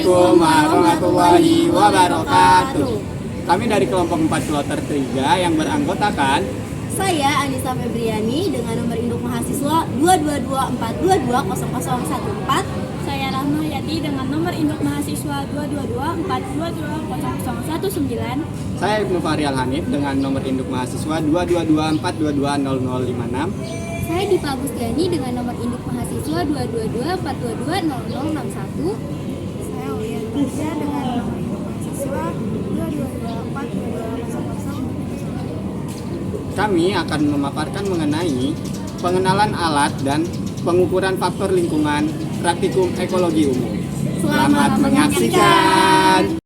Assalamualaikum warahmatullahi wabarakatuh. Kami dari kelompok 4 Kloter 3 yang beranggotakan Saya Anissa Febriani dengan nomor induk mahasiswa 22242200014. Saya Rahma Yati dengan nomor induk mahasiswa 22242200119. saya Ibnu Fahrial Hanif dengan nomor induk mahasiswa 22242200056. Saya Dipa Agustiani dengan nomor induk mahasiswa 22242200061. Saya Ulian Tasya dengan nomor induk mahasiswa 222420010. Kami akan memaparkan mengenai pengenalan alat dan pengukuran faktor lingkungan praktikum ekologi umum. Selamat menyaksikan.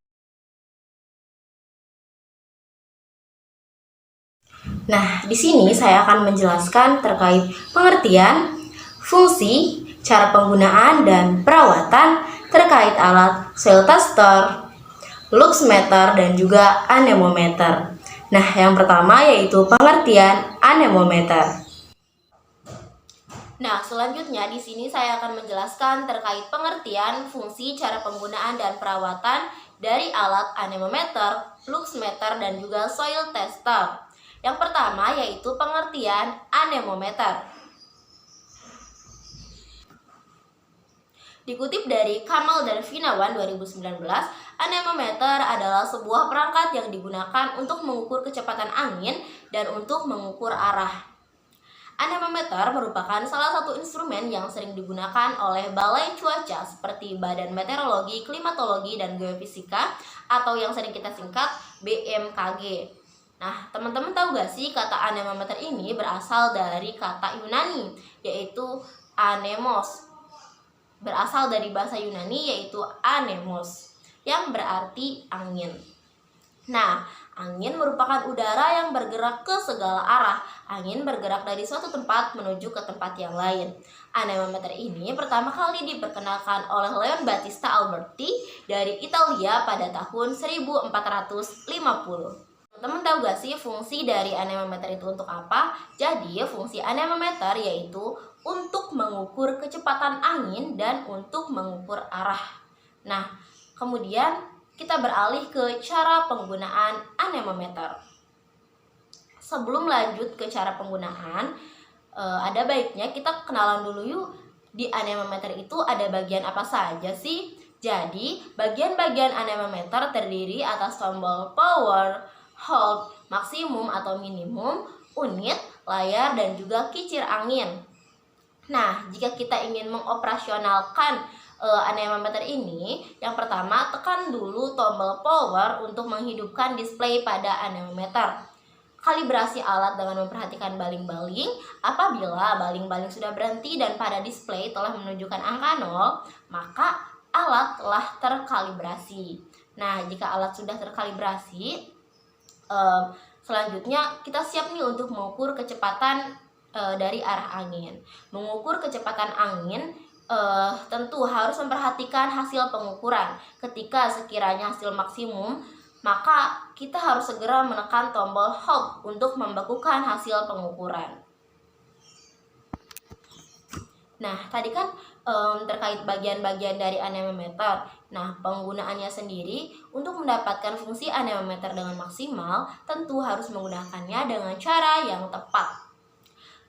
Nah, di sini saya akan menjelaskan terkait pengertian, fungsi, cara penggunaan, dan perawatan terkait alat soil tester, luxmeter, dan juga anemometer. Nah, yang pertama yaitu pengertian anemometer. Nah, selanjutnya di sini saya akan menjelaskan terkait pengertian, fungsi, cara penggunaan, dan perawatan dari alat anemometer, luxmeter, dan juga soil tester. Yang pertama yaitu pengertian anemometer. Dikutip dari Kamal dan Finawan 2019, anemometer adalah sebuah perangkat yang digunakan untuk mengukur kecepatan angin dan untuk mengukur arah. Anemometer merupakan salah satu instrumen yang sering digunakan oleh balai cuaca seperti Badan Meteorologi, Klimatologi, dan Geofisika atau yang sering kita singkat BMKG. Nah, teman-teman tahu gak sih kata anemometer ini berasal dari kata Yunani, yaitu anemos. Berasal dari bahasa Yunani yaitu anemos, yang berarti angin. Nah, angin merupakan udara yang bergerak ke segala arah. Angin bergerak dari suatu tempat menuju ke tempat yang lain. Anemometer ini pertama kali diperkenalkan oleh Leon Battista Alberti dari Italia pada tahun 1450. Teman-teman tahu gak sih fungsi dari anemometer itu untuk apa? Jadi fungsi anemometer yaitu untuk mengukur kecepatan angin dan untuk mengukur arah. Nah, kemudian kita beralih ke cara penggunaan anemometer. Sebelum lanjut ke cara penggunaan, ada baiknya kita kenalan dulu yuk, di anemometer itu ada bagian apa saja sih? Jadi, bagian-bagian anemometer terdiri atas tombol power, hold, maksimum atau minimum, unit, layar, dan juga kicir angin. Nah, jika kita ingin mengoperasionalkan anemometer ini, yang pertama tekan dulu tombol power untuk menghidupkan display pada anemometer. Kalibrasi alat dengan memperhatikan baling-baling. Apabila baling-baling sudah berhenti dan pada display telah menunjukkan angka 0, maka alat telah terkalibrasi. Nah, jika alat sudah terkalibrasi, selanjutnya kita siap nih untuk mengukur kecepatan dari arah angin. Mengukur kecepatan angin tentu harus memperhatikan hasil pengukuran. Ketika sekiranya hasil maksimum, maka kita harus segera menekan tombol hold untuk membekukan hasil pengukuran. Nah, tadi kan terkait bagian-bagian dari anemometer. Nah, penggunaannya sendiri untuk mendapatkan fungsi anemometer dengan maksimal, tentu harus menggunakannya dengan cara yang tepat.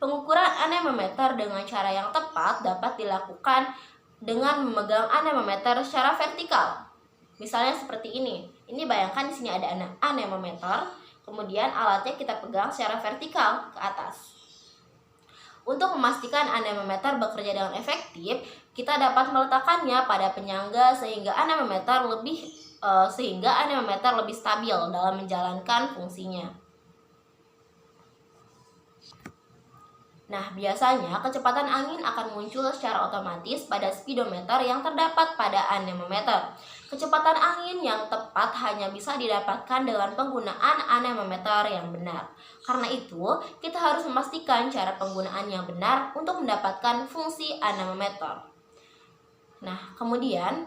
Pengukuran anemometer dengan cara yang tepat dapat dilakukan dengan memegang anemometer secara vertikal. Misalnya seperti ini. Ini bayangkan di sini ada anemometer, kemudian alatnya kita pegang secara vertikal ke atas. Untuk memastikan anemometer bekerja dengan efektif, kita dapat meletakkannya pada penyangga sehingga anemometer lebih stabil dalam menjalankan fungsinya. Nah, biasanya kecepatan angin akan muncul secara otomatis pada speedometer yang terdapat pada anemometer. Kecepatan angin yang tepat hanya bisa didapatkan dengan penggunaan anemometer yang benar. Karena itu, kita harus memastikan cara penggunaan yang benar untuk mendapatkan fungsi anemometer. Nah, kemudian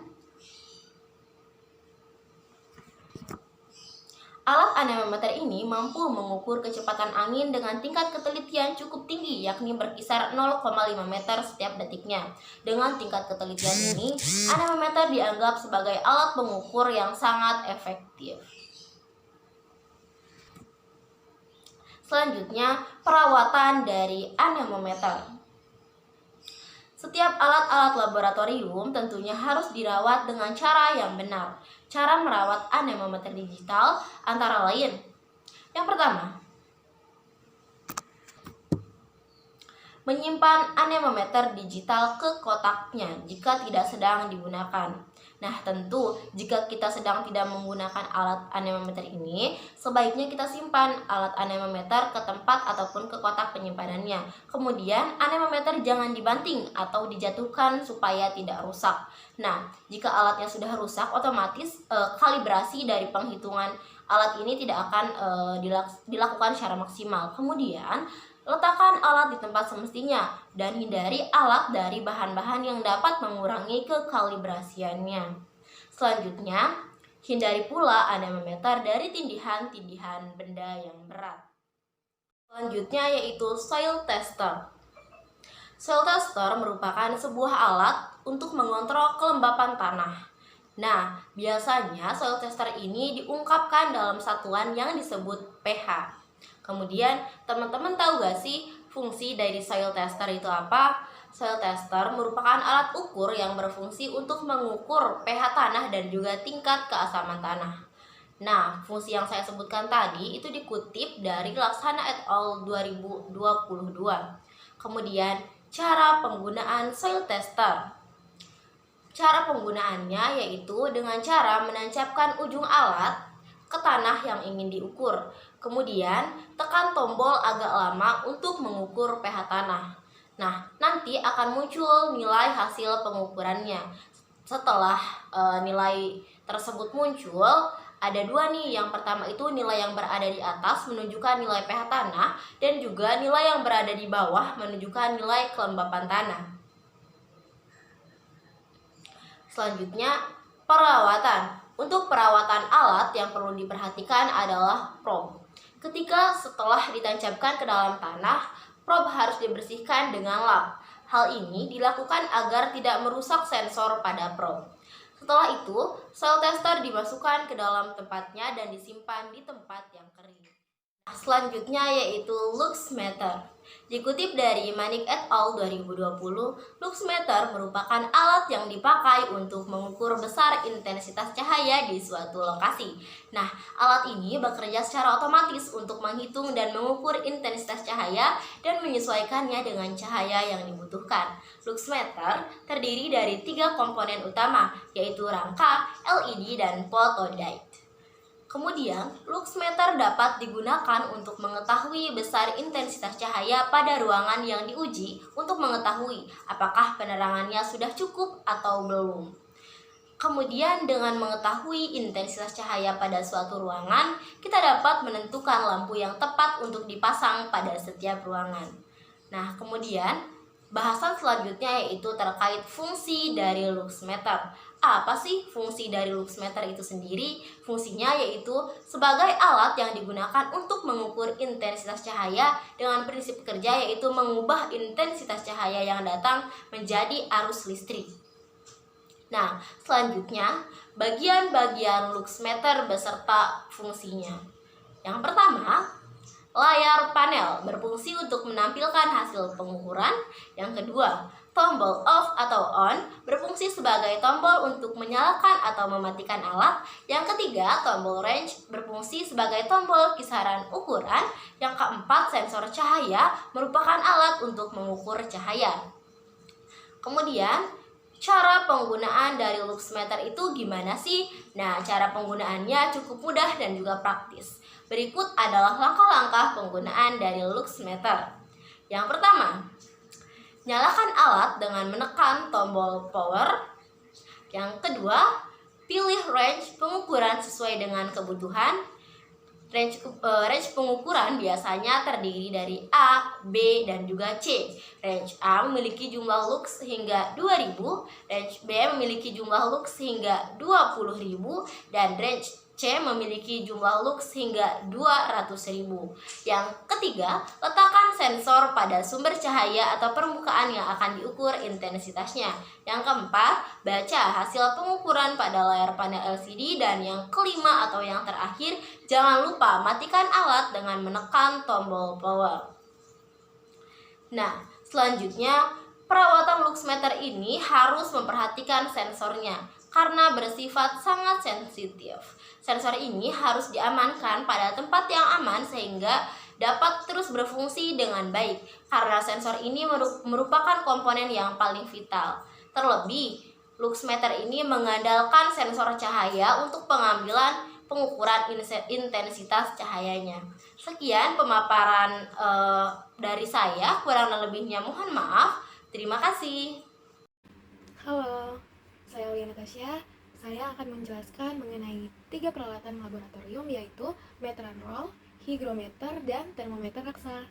Alat anemometer ini mampu mengukur kecepatan angin dengan tingkat ketelitian cukup tinggi, yakni berkisar 0,5 meter setiap detiknya. Dengan tingkat ketelitian ini, anemometer dianggap sebagai alat pengukur yang sangat efektif. Selanjutnya, perawatan dari anemometer. Setiap alat-alat laboratorium tentunya harus dirawat dengan cara yang benar. Cara merawat anemometer digital antara lain: yang pertama, menyimpan anemometer digital ke kotaknya jika tidak sedang digunakan. Nah, tentu jika kita sedang tidak menggunakan alat anemometer ini, sebaiknya kita simpan alat anemometer ke tempat ataupun ke kotak penyimpanannya. Kemudian, anemometer jangan dibanting atau dijatuhkan supaya tidak rusak. Nah, jika alatnya sudah rusak, otomatis kalibrasi dari penghitungan alat ini tidak akan dilakukan secara maksimal. Kemudian, letakkan alat di tempat semestinya dan hindari alat dari bahan-bahan yang dapat mengurangi kekalibrasiannya. Selanjutnya, hindari pula anemometer dari tindihan-tindihan benda yang berat. Selanjutnya yaitu soil tester. Soil tester merupakan sebuah alat untuk mengontrol kelembapan tanah. Nah, biasanya soil tester ini diungkapkan dalam satuan yang disebut pH. Kemudian, teman-teman tahu gak sih fungsi dari soil tester itu apa? Soil tester merupakan alat ukur yang berfungsi untuk mengukur pH tanah dan juga tingkat keasaman tanah. Nah, fungsi yang saya sebutkan tadi itu dikutip dari Laksana et al. 2022. Kemudian, cara penggunaan soil tester. Cara penggunaannya yaitu dengan cara menancapkan ujung alat ke tanah yang ingin diukur. Kemudian, tekan tombol agak lama untuk mengukur pH tanah. Nah, nanti akan muncul nilai hasil pengukurannya. Setelah nilai tersebut muncul, ada dua nih. Yang pertama itu nilai yang berada di atas menunjukkan nilai pH tanah, dan juga nilai yang berada di bawah menunjukkan nilai kelembapan tanah. Selanjutnya, perawatan. Untuk perawatan alat yang perlu diperhatikan adalah probe. Ketika setelah ditancapkan ke dalam tanah, probe harus dibersihkan dengan lap. Hal ini dilakukan agar tidak merusak sensor pada probe. Setelah itu, soil tester dimasukkan ke dalam tempatnya dan disimpan di tempat yang kering. Selanjutnya yaitu luxmeter. Dikutip dari Manik et al. 2020, luxmeter merupakan alat yang dipakai untuk mengukur besar intensitas cahaya di suatu lokasi. Nah, alat ini bekerja secara otomatis untuk menghitung dan mengukur intensitas cahaya dan menyesuaikannya dengan cahaya yang dibutuhkan. Luxmeter terdiri dari 3 komponen utama, yaitu rangka, LED, dan photodiode. Kemudian, luxmeter dapat digunakan untuk mengetahui besar intensitas cahaya pada ruangan yang diuji untuk mengetahui apakah penerangannya sudah cukup atau belum. Kemudian, dengan mengetahui intensitas cahaya pada suatu ruangan, kita dapat menentukan lampu yang tepat untuk dipasang pada setiap ruangan. Nah, kemudian bahasan selanjutnya yaitu terkait fungsi dari luxmeter. Apa sih fungsi dari luxmeter itu sendiri? Fungsinya yaitu sebagai alat yang digunakan untuk mengukur intensitas cahaya dengan prinsip kerja yaitu mengubah intensitas cahaya yang datang menjadi arus listrik. Nah, selanjutnya bagian-bagian luxmeter beserta fungsinya. Yang pertama, layar panel berfungsi untuk menampilkan hasil pengukuran. Yang kedua, tombol off atau on berfungsi sebagai tombol untuk menyalakan atau mematikan alat. Yang ketiga, tombol range berfungsi sebagai tombol kisaran ukuran. Yang keempat, sensor cahaya merupakan alat untuk mengukur cahaya. Kemudian, cara penggunaan dari luxmeter itu gimana sih? Nah, cara penggunaannya cukup mudah dan juga praktis. Berikut adalah langkah-langkah penggunaan dari luxmeter. Yang pertama, nyalakan alat dengan menekan tombol power. Yang kedua, pilih range pengukuran sesuai dengan kebutuhan. Range pengukuran biasanya terdiri dari A, B, dan juga C. Range A memiliki jumlah lux hingga 2000, range B memiliki jumlah lux hingga 20.000, dan range C. Memiliki jumlah lux hingga 200.000. Yang ketiga, letakkan sensor pada sumber cahaya atau permukaan yang akan diukur intensitasnya. Yang keempat, baca hasil pengukuran pada layar panel LCD. Dan yang kelima atau yang terakhir, jangan lupa matikan alat dengan menekan tombol power. Nah, selanjutnya, perawatan luxmeter ini harus memperhatikan sensornya karena bersifat sangat sensitif. Sensor ini harus diamankan pada tempat yang aman sehingga dapat terus berfungsi dengan baik, karena sensor ini merupakan komponen yang paling vital. Terlebih, luxmeter ini mengandalkan sensor cahaya untuk pengukuran intensitas cahayanya. Sekian pemaparan dari saya, kurang dan lebihnya mohon maaf. Terima kasih. Halo, saya Aulia Natasha. Saya akan menjelaskan mengenai 3 peralatan laboratorium, yaitu meteran roll, hygrometer, dan termometer raksa.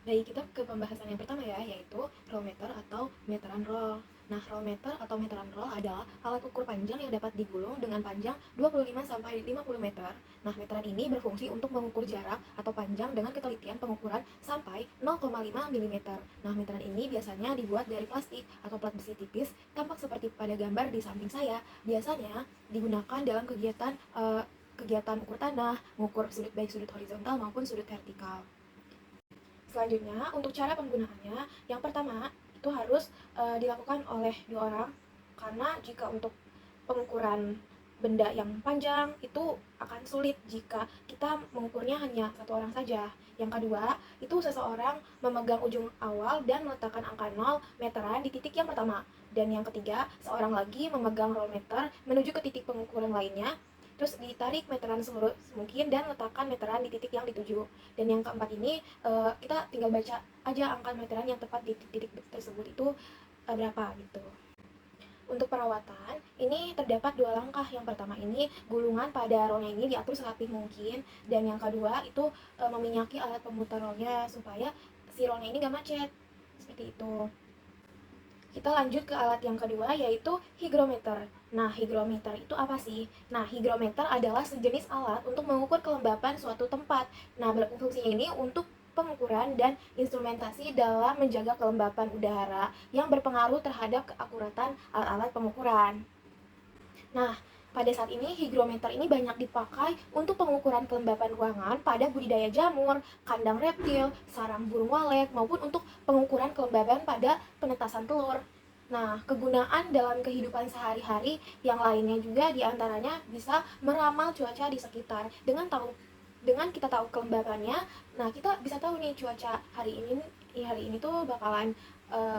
Baik, kita ke pembahasan yang pertama ya, yaitu rollmeter atau meteran roll. Nah, rollmeter atau meteran roll adalah alat ukur panjang yang dapat digulung dengan panjang 25-50 meter. Nah, meteran ini berfungsi untuk mengukur jarak atau panjang dengan ketelitian pengukuran sampai 0,5 mm. Nah, meteran ini biasanya dibuat dari plastik atau plat besi tipis, tampak seperti pada gambar di samping saya. Biasanya digunakan dalam kegiatan ukur tanah, mengukur sudut baik sudut horizontal maupun sudut vertikal. Selanjutnya, untuk cara penggunaannya, yang pertama itu harus dilakukan oleh 2 orang, karena jika untuk pengukuran benda yang panjang itu akan sulit jika kita mengukurnya hanya 1 orang saja. Yang kedua, itu seseorang memegang ujung awal dan meletakkan angka 0 meteran di titik yang pertama. Dan yang ketiga, seorang lagi memegang rollmeter menuju ke titik pengukuran lainnya, terus ditarik meteran semungkin dan letakkan meteran di titik yang dituju. Dan yang keempat ini kita tinggal baca aja angka meteran yang tepat di titik tersebut itu berapa gitu. Untuk perawatan ini terdapat 2 langkah. Yang pertama ini gulungan pada rollnya ini diatur serapih mungkin, dan yang kedua itu meminyaki alat pemutar rollnya supaya si rollnya ini gak macet seperti itu. Kita lanjut ke alat yang kedua, yaitu hygrometer. Nah, hygrometer itu apa sih? Nah, hygrometer adalah sejenis alat untuk mengukur kelembapan suatu tempat. Nah, fungsinya ini untuk pengukuran dan instrumentasi dalam menjaga kelembapan udara yang berpengaruh terhadap keakuratan alat-alat pengukuran. Nah, pada saat ini hygrometer ini banyak dipakai untuk pengukuran kelembapan ruangan pada budidaya jamur, kandang reptil, sarang burung walet, maupun untuk pengukuran kelembapan pada penetasan telur. Nah, kegunaan dalam kehidupan sehari-hari yang lainnya juga diantaranya bisa meramal cuaca di sekitar. Dengan kita tahu kelembapannya, nah kita bisa tahu nih cuaca hari ini tuh bakalan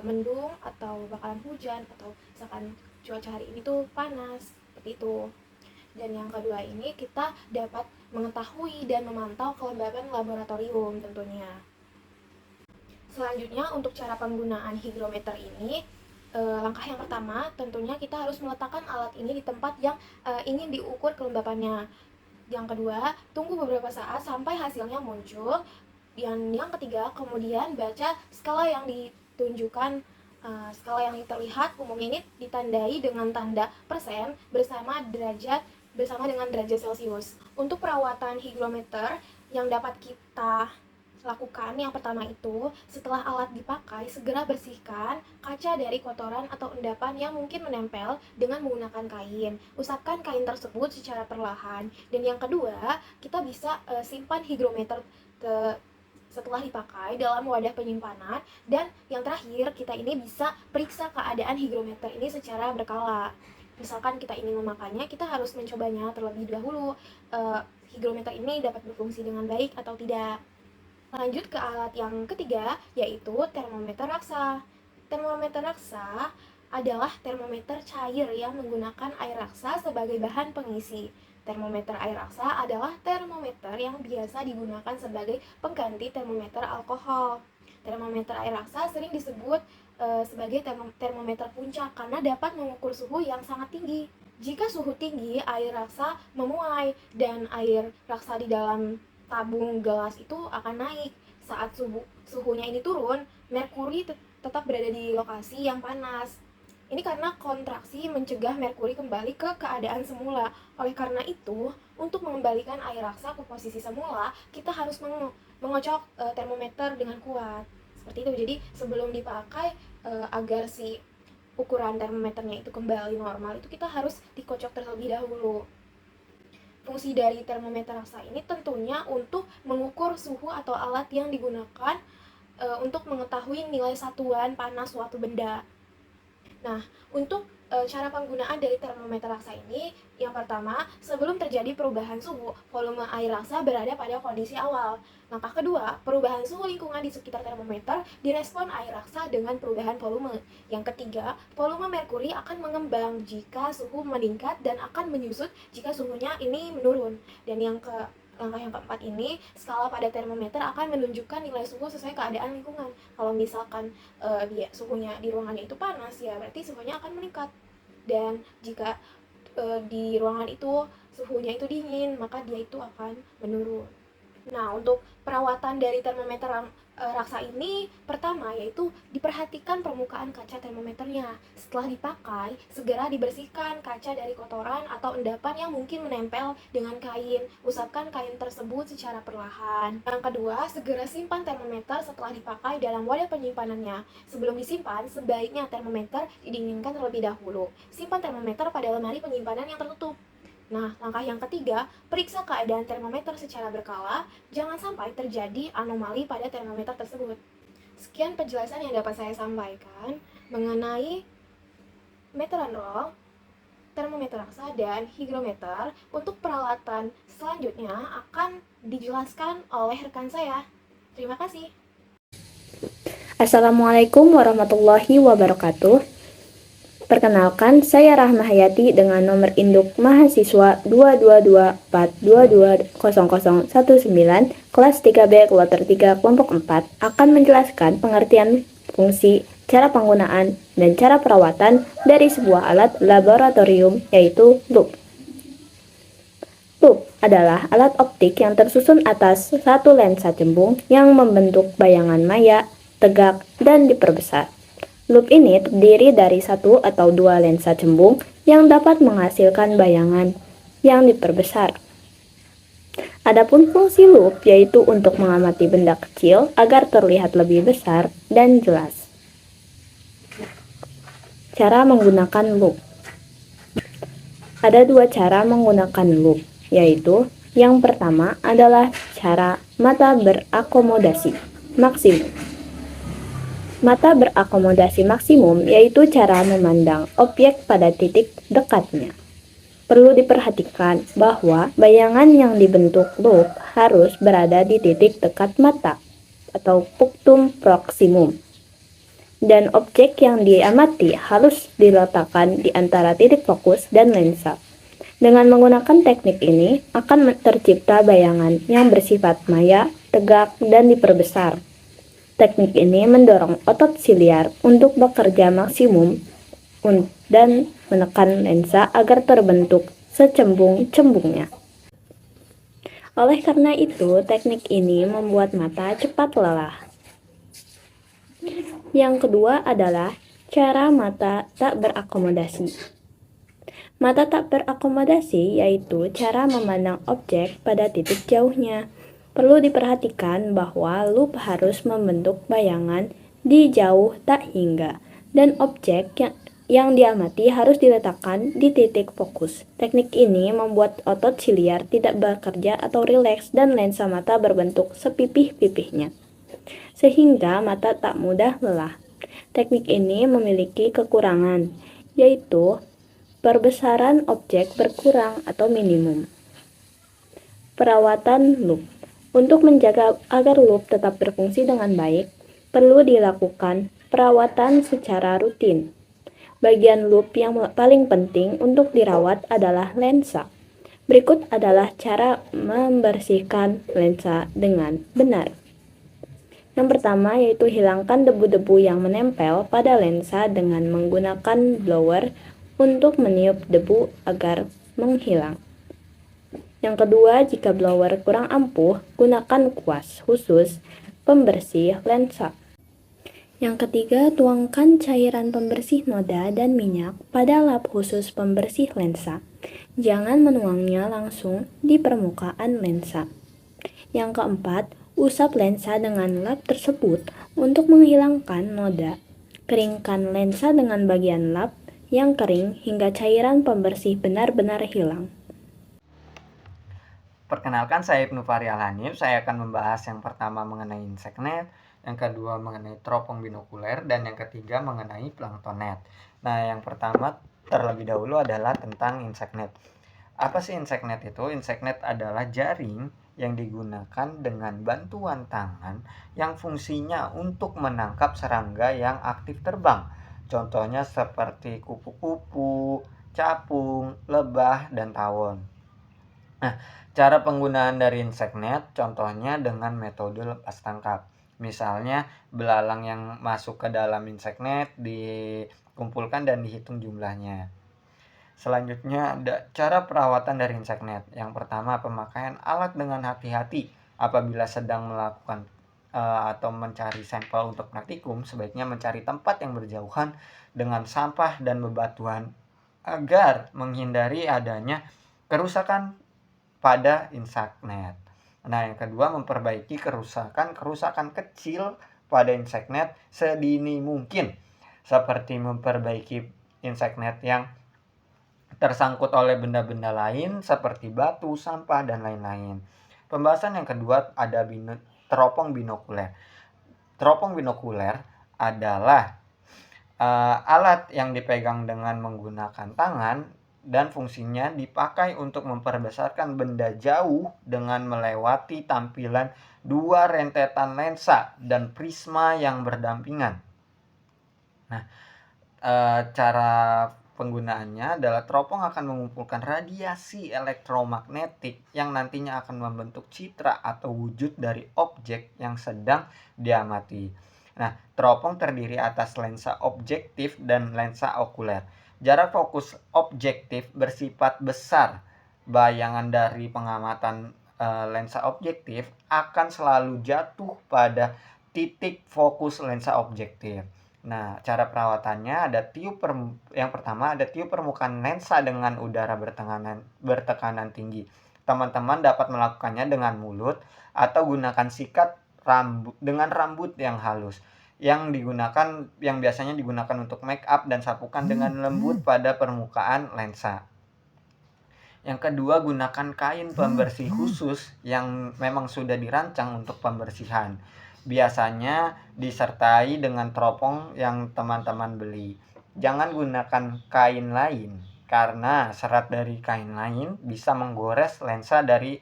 mendung atau bakalan hujan, atau misalkan cuaca hari ini tuh panas seperti itu. Dan yang kedua ini kita dapat mengetahui dan memantau kelembapan laboratorium tentunya. Selanjutnya, untuk cara penggunaan hygrometer ini, langkah yang pertama tentunya kita harus meletakkan alat ini di tempat yang ingin diukur kelembapannya. Yang kedua, tunggu beberapa saat sampai hasilnya muncul. Dan yang ketiga, kemudian baca skala yang ditunjukkan. Skala yang terlihat umumnya ini ditandai dengan tanda persen bersama dengan derajat Celcius. Untuk perawatan hygrometer yang dapat kita lakukan, yang pertama itu setelah alat dipakai, segera bersihkan kaca dari kotoran atau endapan yang mungkin menempel dengan menggunakan kain. Usapkan kain tersebut secara perlahan. Dan yang kedua, kita bisa simpan hygrometer setelah dipakai dalam wadah penyimpanan. Dan yang terakhir, kita ini bisa periksa keadaan hygrometer ini secara berkala. Misalkan kita ingin memakainya, kita harus mencobanya terlebih dahulu, hygrometer ini dapat berfungsi dengan baik atau tidak. Lanjut ke alat yang ketiga, yaitu termometer raksa. Termometer raksa adalah termometer cair yang menggunakan air raksa sebagai bahan pengisi. Termometer air raksa adalah termometer yang biasa digunakan sebagai pengganti termometer alkohol. Termometer air raksa sering disebut sebagai termometer puncak karena dapat mengukur suhu yang sangat tinggi. Jika suhu tinggi, air raksa memuai dan air raksa di dalam tabung gelas itu akan naik. Saat suhunya ini turun, merkuri tetap berada di lokasi yang panas. Ini karena kontraksi mencegah merkuri kembali ke keadaan semula. Oleh karena itu, untuk mengembalikan air raksa ke posisi semula, kita harus mengocok termometer dengan kuat. Seperti itu. Jadi sebelum dipakai, agar si ukuran termometernya itu kembali normal, itu kita harus dikocok terlebih dahulu. Fungsi dari termometer raksa ini tentunya untuk mengukur suhu atau alat yang digunakan untuk mengetahui nilai satuan panas suatu benda. Nah, untuk cara penggunaan dari termometer raksa ini, yang pertama, sebelum terjadi perubahan suhu, volume air raksa berada pada kondisi awal. Langkah kedua, perubahan suhu lingkungan di sekitar termometer direspon air raksa dengan perubahan volume. Yang ketiga, volume merkuri akan mengembang jika suhu meningkat dan akan menyusut jika suhunya ini menurun. Dan langkah yang keempat ini, skala pada termometer akan menunjukkan nilai suhu sesuai keadaan lingkungan. Kalau misalkan suhunya di ruangannya itu panas, ya berarti suhunya akan meningkat. Dan jika di ruangan itu suhunya itu dingin, maka dia itu akan menurun. Nah, untuk perawatan dari termometer raksa ini, pertama yaitu diperhatikan permukaan kaca termometernya. Setelah dipakai, segera dibersihkan kaca dari kotoran atau endapan yang mungkin menempel dengan kain. Usapkan kain tersebut secara perlahan. Yang kedua, segera simpan termometer setelah dipakai dalam wadah penyimpanannya. Sebelum disimpan, sebaiknya termometer didinginkan terlebih dahulu. Simpan termometer pada lemari penyimpanan yang tertutup. Nah, langkah yang ketiga, periksa keadaan termometer secara berkala, jangan sampai terjadi anomali pada termometer tersebut. Sekian penjelasan yang dapat saya sampaikan mengenai meteran roll, termometer raksa, dan hygrometer. Untuk peralatan selanjutnya akan dijelaskan oleh rekan saya. Terima kasih. Assalamualaikum warahmatullahi wabarakatuh. Perkenalkan, saya Rahma Hayati dengan nomor induk mahasiswa 22242200019 kelas 3B Kloter 3 kelompok 4 akan menjelaskan pengertian fungsi, cara penggunaan, dan cara perawatan dari sebuah alat laboratorium, yaitu loop. Loop adalah alat optik yang tersusun atas satu lensa cembung yang membentuk bayangan maya, tegak, dan diperbesar. Loop ini terdiri dari satu atau dua lensa cembung yang dapat menghasilkan bayangan yang diperbesar. Adapun fungsi loop yaitu untuk mengamati benda kecil agar terlihat lebih besar dan jelas. Cara menggunakan loop. Ada dua cara menggunakan loop, yaitu yang pertama adalah cara mata berakomodasi maksimum. Mata berakomodasi maksimum yaitu cara memandang objek pada titik dekatnya. Perlu diperhatikan bahwa bayangan yang dibentuk loop harus berada di titik dekat mata atau punctum proximum. Dan objek yang diamati harus diletakkan di antara titik fokus dan lensa. Dengan menggunakan teknik ini akan tercipta bayangan yang bersifat maya, tegak, dan diperbesar. Teknik ini mendorong otot siliar untuk bekerja maksimum dan menekan lensa agar terbentuk secembung-cembungnya. Oleh karena itu, teknik ini membuat mata cepat lelah. Yang kedua adalah cara mata tak berakomodasi. Mata tak berakomodasi yaitu cara memandang objek pada titik jauhnya. Perlu diperhatikan bahwa loop harus membentuk bayangan di jauh tak hingga, dan objek yang diamati harus diletakkan di titik fokus. Teknik ini membuat otot siliar tidak bekerja atau rileks dan lensa mata berbentuk sepipih-pipihnya, sehingga mata tak mudah lelah. Teknik ini memiliki kekurangan, yaitu perbesaran objek berkurang atau minimum. Perawatan loop. Untuk menjaga agar loop tetap berfungsi dengan baik, perlu dilakukan perawatan secara rutin. Bagian loop yang paling penting untuk dirawat adalah lensa. Berikut adalah cara membersihkan lensa dengan benar. Yang pertama yaitu hilangkan debu-debu yang menempel pada lensa dengan menggunakan blower untuk meniup debu agar menghilang. Yang kedua, jika blower kurang ampuh, gunakan kuas khusus pembersih lensa. Yang ketiga, tuangkan cairan pembersih noda dan minyak pada lap khusus pembersih lensa. Jangan menuangnya langsung di permukaan lensa. Yang keempat, usap lensa dengan lap tersebut untuk menghilangkan noda. Keringkan lensa dengan bagian lap yang kering hingga cairan pembersih benar-benar hilang. Perkenalkan, saya Ibnu Fahri Al-Hanif. Saya akan membahas yang pertama mengenai inseknet, yang kedua mengenai teropong binokuler, dan yang ketiga mengenai planktonet. Nah, yang pertama terlebih dahulu adalah tentang inseknet. Apa sih inseknet itu? Inseknet adalah jaring yang digunakan dengan bantuan tangan yang fungsinya untuk menangkap serangga yang aktif terbang. Contohnya seperti kupu-kupu, capung, lebah, dan tawon. Nah, cara penggunaan dari inseknet contohnya dengan metode lepas tangkap. Misalnya, belalang yang masuk ke dalam inseknet dikumpulkan dan dihitung jumlahnya. Selanjutnya ada cara perawatan dari inseknet. Yang pertama, pemakaian alat dengan hati-hati. Apabila sedang melakukan atau mencari sampel untuk praktikum, sebaiknya mencari tempat yang berjauhan dengan sampah dan bebatuan agar menghindari adanya kerusakan pada inseknet. Nah, yang kedua, memperbaiki kerusakan kecil pada inseknet sedini mungkin, seperti memperbaiki inseknet yang tersangkut oleh benda-benda lain seperti batu, sampah, dan lain-lain. Pembahasan yang kedua ada teropong binokuler. Teropong binokuler adalah alat yang dipegang dengan menggunakan tangan dan fungsinya dipakai untuk memperbesarkan benda jauh dengan melewati tampilan dua rentetan lensa dan prisma yang berdampingan. Nah, cara penggunaannya adalah teropong akan mengumpulkan radiasi elektromagnetik yang nantinya akan membentuk citra atau wujud dari objek yang sedang diamati. Nah, teropong terdiri atas lensa objektif dan lensa okuler. Jarak fokus objektif bersifat besar. Bayangan dari pengamatan lensa objektif akan selalu jatuh pada titik fokus lensa objektif. Nah, cara perawatannya ada yang pertama ada tiup permukaan lensa dengan udara bertekanan tinggi. Teman-teman dapat melakukannya dengan mulut atau gunakan sikat dengan rambut yang halus. Yang biasanya digunakan untuk make up dan sapukan dengan lembut pada permukaan lensa. Yang kedua, gunakan kain pembersih khusus yang memang sudah dirancang untuk pembersihan. Biasanya disertai dengan teropong yang teman-teman beli. Jangan gunakan kain lain karena serat dari kain lain bisa menggores lensa dari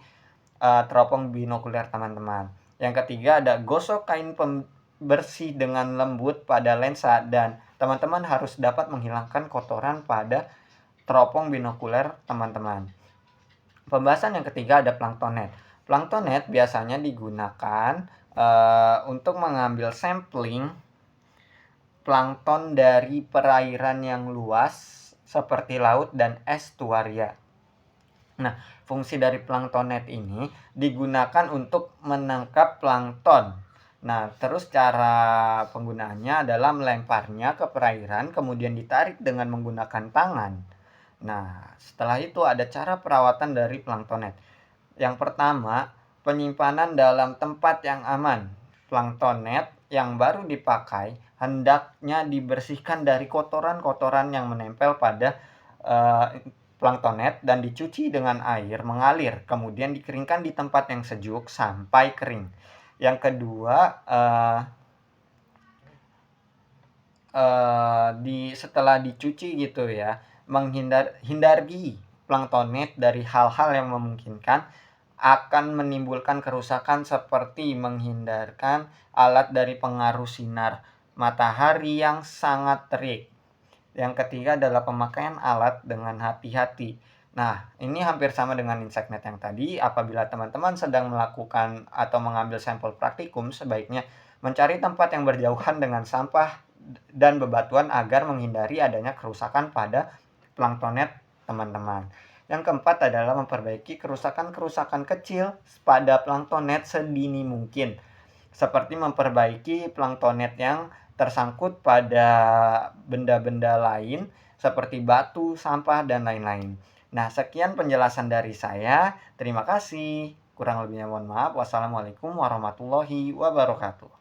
teropong binokuler teman-teman. Yang ketiga ada gosok kain bersih dengan lembut pada lensa dan teman-teman harus dapat menghilangkan kotoran pada teropong binokuler teman-teman. Pembahasan yang ketiga ada planktonet. Planktonet biasanya digunakan untuk mengambil sampling plankton dari perairan yang luas seperti laut dan estuaria. Nah, fungsi dari planktonet ini digunakan untuk menangkap plankton. Nah, terus cara penggunaannya adalah melemparnya ke perairan, kemudian ditarik dengan menggunakan tangan. Nah, setelah itu ada cara perawatan dari planktonet. Yang pertama, penyimpanan dalam tempat yang aman. Planktonet yang baru dipakai hendaknya dibersihkan dari kotoran-kotoran yang menempel pada planktonet dan dicuci dengan air mengalir, kemudian dikeringkan di tempat yang sejuk sampai kering. Yang kedua, setelah dicuci gitu ya, hindari planktonet dari hal-hal yang memungkinkan akan menimbulkan kerusakan seperti menghindarkan alat dari pengaruh sinar matahari yang sangat terik. Yang ketiga adalah pemakaian alat dengan hati-hati. Nah, ini hampir sama dengan inseknet yang tadi. Apabila teman-teman sedang melakukan atau mengambil sampel praktikum, sebaiknya mencari tempat yang berjauhan dengan sampah dan bebatuan agar menghindari adanya kerusakan pada planktonet teman-teman. Yang keempat adalah memperbaiki kerusakan-kerusakan kecil pada planktonet sedini mungkin. Seperti memperbaiki planktonet yang tersangkut pada benda-benda lain seperti batu, sampah, dan lain-lain. Nah, sekian penjelasan dari saya. Terima kasih. Kurang lebihnya mohon maaf. Wassalamualaikum warahmatullahi wabarakatuh.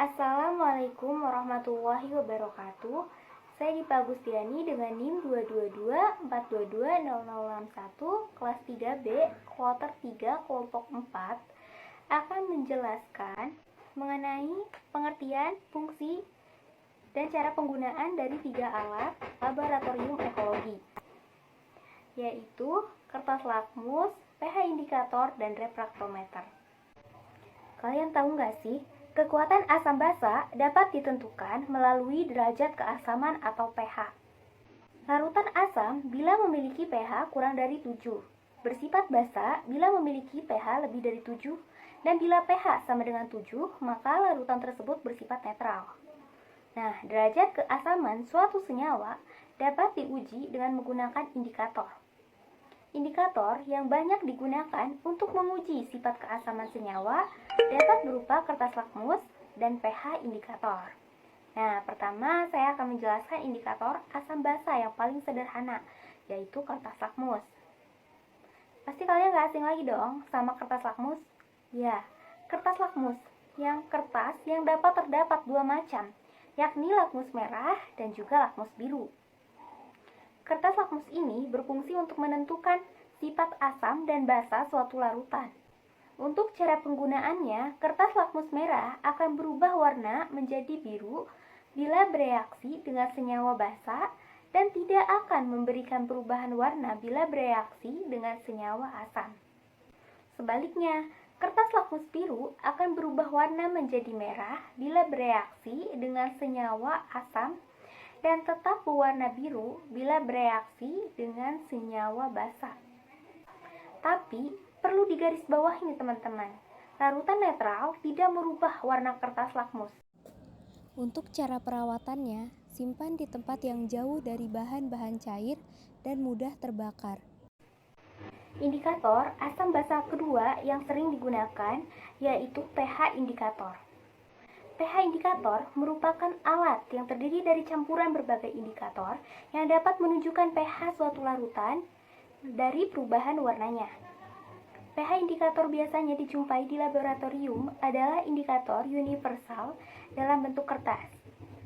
Assalamualaikum warahmatullahi wabarakatuh. Saya Dipa Agustiani dengan NIM 222422061 kelas 3B, kloter 3, kelompok 4 akan menjelaskan mengenai pengertian, fungsi, dan cara penggunaan dari 3 alat laboratorium ekologi, yaitu kertas lakmus, pH indikator, dan refraktometer. Kalian tahu nggak sih, kekuatan asam basa dapat ditentukan melalui derajat keasaman atau pH. Larutan asam bila memiliki pH kurang dari 7, bersifat basa bila memiliki pH lebih dari 7, dan bila pH sama dengan 7, maka larutan tersebut bersifat netral. Nah, derajat keasaman suatu senyawa dapat diuji dengan menggunakan indikator. Indikator yang banyak digunakan untuk menguji sifat keasaman senyawa dapat berupa kertas lakmus dan pH indikator. Nah, pertama saya akan menjelaskan indikator asam basa yang paling sederhana, yaitu kertas lakmus. Pasti kalian gak asing lagi dong sama kertas lakmus? Ya, kertas lakmus, yang kertas yang dapat terdapat 2 macam, yakni lakmus merah dan juga lakmus biru. Kertas lakmus ini berfungsi untuk menentukan sifat asam dan basa suatu larutan. Untuk cara penggunaannya, kertas lakmus merah akan berubah warna menjadi biru bila bereaksi dengan senyawa basa dan tidak akan memberikan perubahan warna bila bereaksi dengan senyawa asam. Sebaliknya, kertas lakmus biru akan berubah warna menjadi merah bila bereaksi dengan senyawa asam dan tetap berwarna biru bila bereaksi dengan senyawa basa. Tapi, perlu digarisbawahi nih teman-teman, larutan netral tidak merubah warna kertas lakmus. Untuk cara perawatannya, simpan di tempat yang jauh dari bahan-bahan cair dan mudah terbakar. Indikator asam basa kedua yang sering digunakan yaitu pH indikator. pH indikator merupakan alat yang terdiri dari campuran berbagai indikator yang dapat menunjukkan pH suatu larutan dari perubahan warnanya. pH indikator biasanya dijumpai di laboratorium adalah indikator universal dalam bentuk kertas.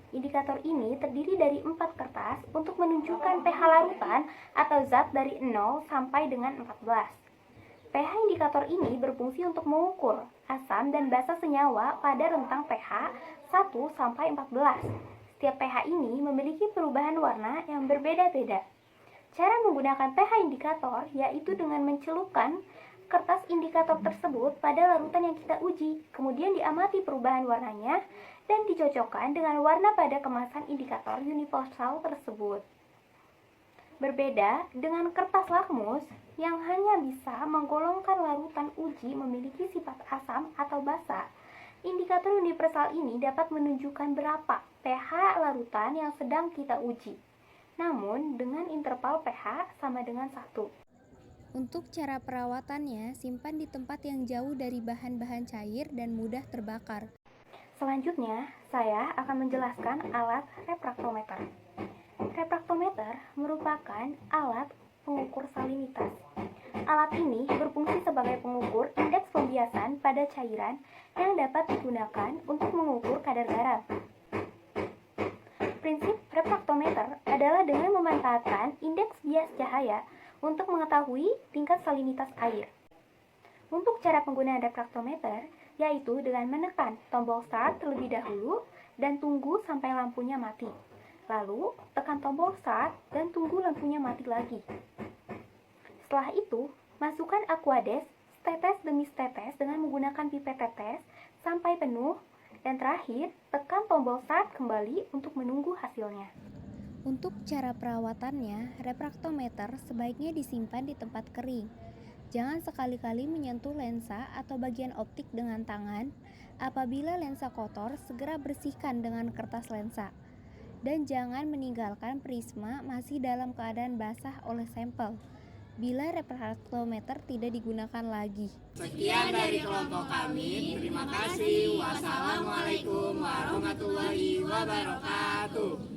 Indikator ini terdiri dari 4 kertas untuk menunjukkan pH larutan atau zat dari 0 sampai dengan 14. pH indikator ini berfungsi untuk mengukur asam dan basa senyawa pada rentang pH 1 sampai 14. Setiap pH ini memiliki perubahan warna yang berbeda-beda. Cara menggunakan pH indikator yaitu dengan mencelupkan kertas indikator tersebut pada larutan yang kita uji, kemudian diamati perubahan warnanya dan dicocokkan dengan warna pada kemasan indikator universal tersebut. Berbeda dengan kertas lakmus yang hanya bisa menggolongkan larutan uji memiliki sifat asam atau basa, indikator universal ini dapat menunjukkan berapa pH larutan yang sedang kita uji, namun dengan interval pH sama dengan 1. Untuk cara perawatannya, simpan di tempat yang jauh dari bahan-bahan cair dan mudah terbakar. Selanjutnya, saya akan menjelaskan alat refraktometer. Refraktometer merupakan alat pengukur salinitas. Alat ini berfungsi sebagai pengukur indeks pembiasan pada cairan yang dapat digunakan untuk mengukur kadar garam. Prinsip refraktometer adalah dengan memanfaatkan indeks bias cahaya untuk mengetahui tingkat salinitas air. Untuk cara penggunaan refraktometer, yaitu dengan menekan tombol start terlebih dahulu dan tunggu sampai lampunya mati. Lalu, tekan tombol start dan tunggu lampunya mati lagi. Setelah itu, masukkan aquades setetes demi setetes dengan menggunakan pipet tetes sampai penuh, dan terakhir, tekan tombol start kembali untuk menunggu hasilnya. Untuk cara perawatannya, refraktometer sebaiknya disimpan di tempat kering. Jangan sekali-kali menyentuh lensa atau bagian optik dengan tangan. Apabila lensa kotor, segera bersihkan dengan kertas lensa. Dan jangan meninggalkan prisma masih dalam keadaan basah oleh sampel. bila refraktometer tidak digunakan lagi. Sekian dari kelompok kami. Terima kasih. Wassalamualaikum warahmatullahi wabarakatuh.